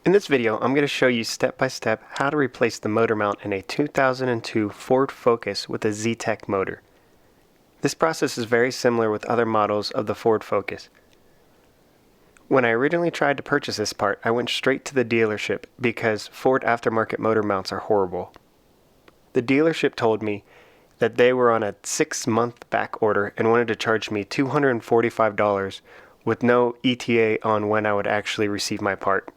In this video, I'm going to show you step by step how to replace the motor mount in a 2002 Ford Focus with a Zetec motor. This process is very similar with other models of the Ford Focus. When I originally tried to purchase this part, I went straight to the dealership because Ford aftermarket motor mounts are horrible. The dealership told me that they were on a 6-month back order and wanted to charge me $245 with no ETA on when I would actually receive my part.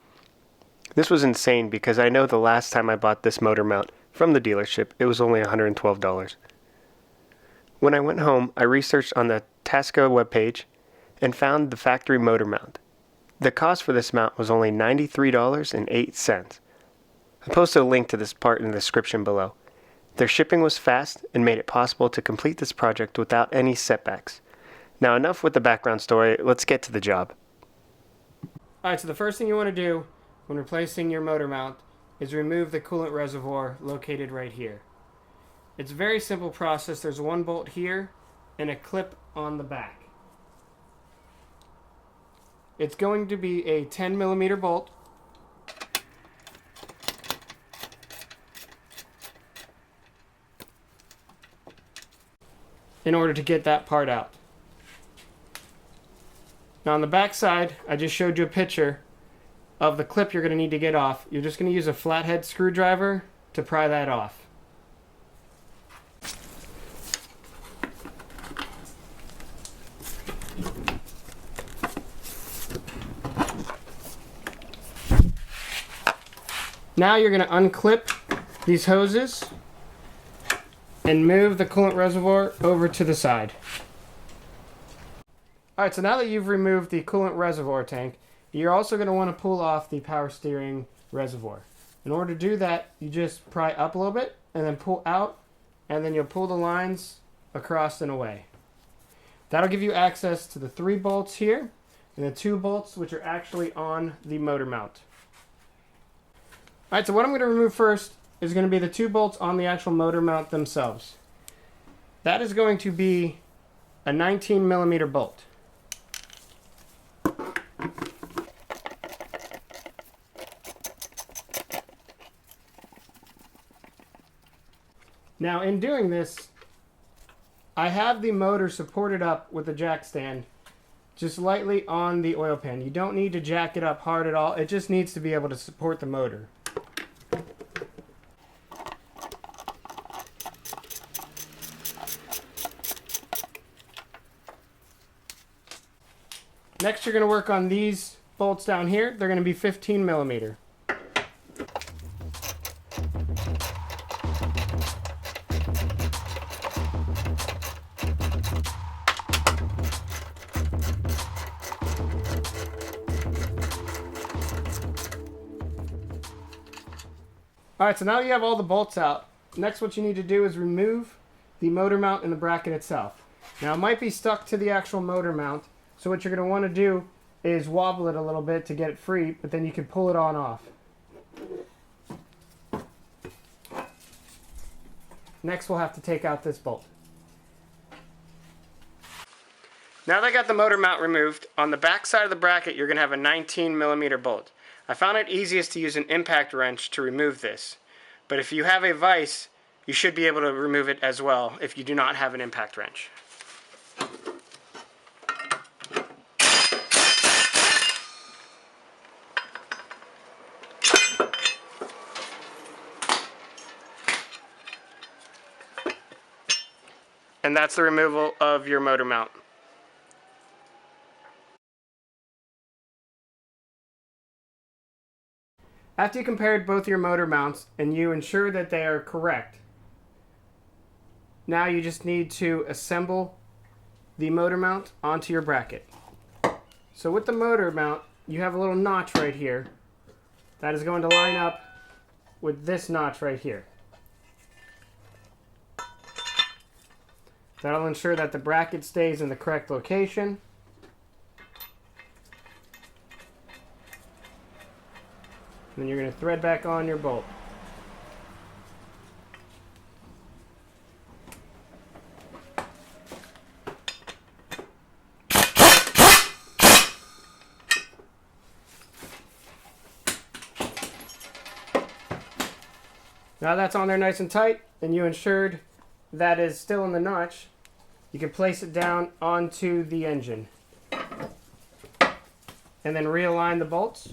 This was insane because I know the last time I bought this motor mount from the dealership, it was only $112. When I went home, I researched on the Tasca webpage and found the factory motor mount. The cost for this mount was only $93.08. I posted a link to this part in the description below. Their shipping was fast and made it possible to complete this project without any setbacks. Now enough with the background story, let's get to the job. Alright, so the first thing you want to do when replacing your motor mount is remove the coolant reservoir located right here. It's a very simple process. There's one bolt here and a clip on the back. It's going to be a 10mm bolt. In order to get that part out. Now on the back side, I just showed you a picture of the clip you're going to need to get off. You're just going to use a flathead screwdriver to pry that off. Now you're going to unclip these hoses and move the coolant reservoir over to the side. Alright, so now that you've removed the coolant reservoir tank, you're also going to want to pull off the power steering reservoir. In order to do that, you just pry up a little bit and then pull out, and then you'll pull the lines across and away. That'll give you access to the 3 bolts here and the 2 bolts which are actually on the motor mount. Alright, so what I'm going to remove first is going to be the 2 bolts on the actual motor mount themselves. That is going to be a 19mm bolt. Now in doing this, I have the motor supported up with a jack stand just lightly on the oil pan. You don't need to jack it up hard at all. It just needs to be able to support the motor. Next, you're going to work on these bolts down here. They're going to be 15mm. Alright, so now you have all the bolts out. Next, what you need to do is remove the motor mount and the bracket itself. Now, it might be stuck to the actual motor mount, so what you're going to want to do is wobble it a little bit to get it free, but then you can pull it on off. Next, we'll have to take out this bolt. Now that I got the motor mount removed, on the back side of the bracket you're going to have a 19mm bolt. I found it easiest to use an impact wrench to remove this, but if you have a vise, you should be able to remove it as well if you do not have an impact wrench. And that's the removal of your motor mount. After you compared both your motor mounts and you ensure that they are correct, now you just need to assemble the motor mount onto your bracket. So with the motor mount, you have a little notch right here that is going to line up with this notch right here. That'll ensure that the bracket stays in the correct location. And then you're going to thread back on your bolt. Now that's on there nice and tight, and you ensured that is still in the notch, you can place it down onto the engine. And then realign the bolts.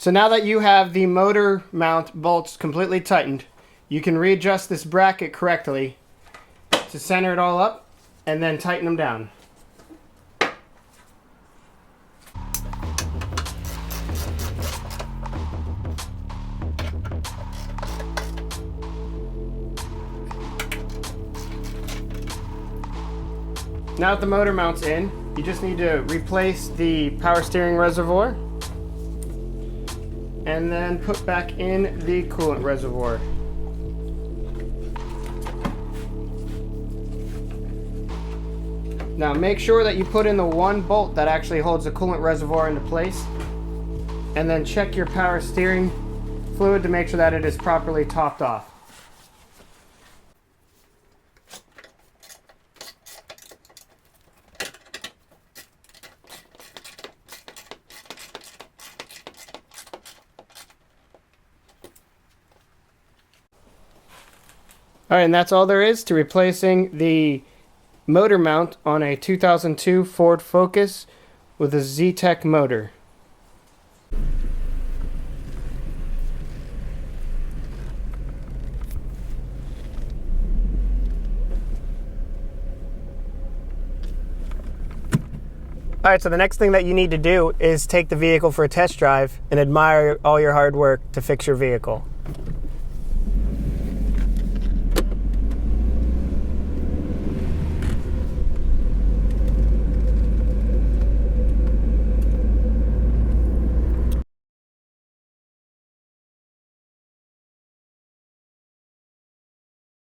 So now that you have the motor mount bolts completely tightened, you can readjust this bracket correctly to center it all up and then tighten them down. Now that the motor mount's in, you just need to replace the power steering reservoir and then put back in the coolant reservoir. Now make sure that you put in the one bolt that actually holds the coolant reservoir into place, and then check your power steering fluid to make sure that it is properly topped off. Alright, and that's all there is to replacing the motor mount on a 2002 Ford Focus with a Zetec motor. Alright, so the next thing that you need to do is take the vehicle for a test drive and admire all your hard work to fix your vehicle.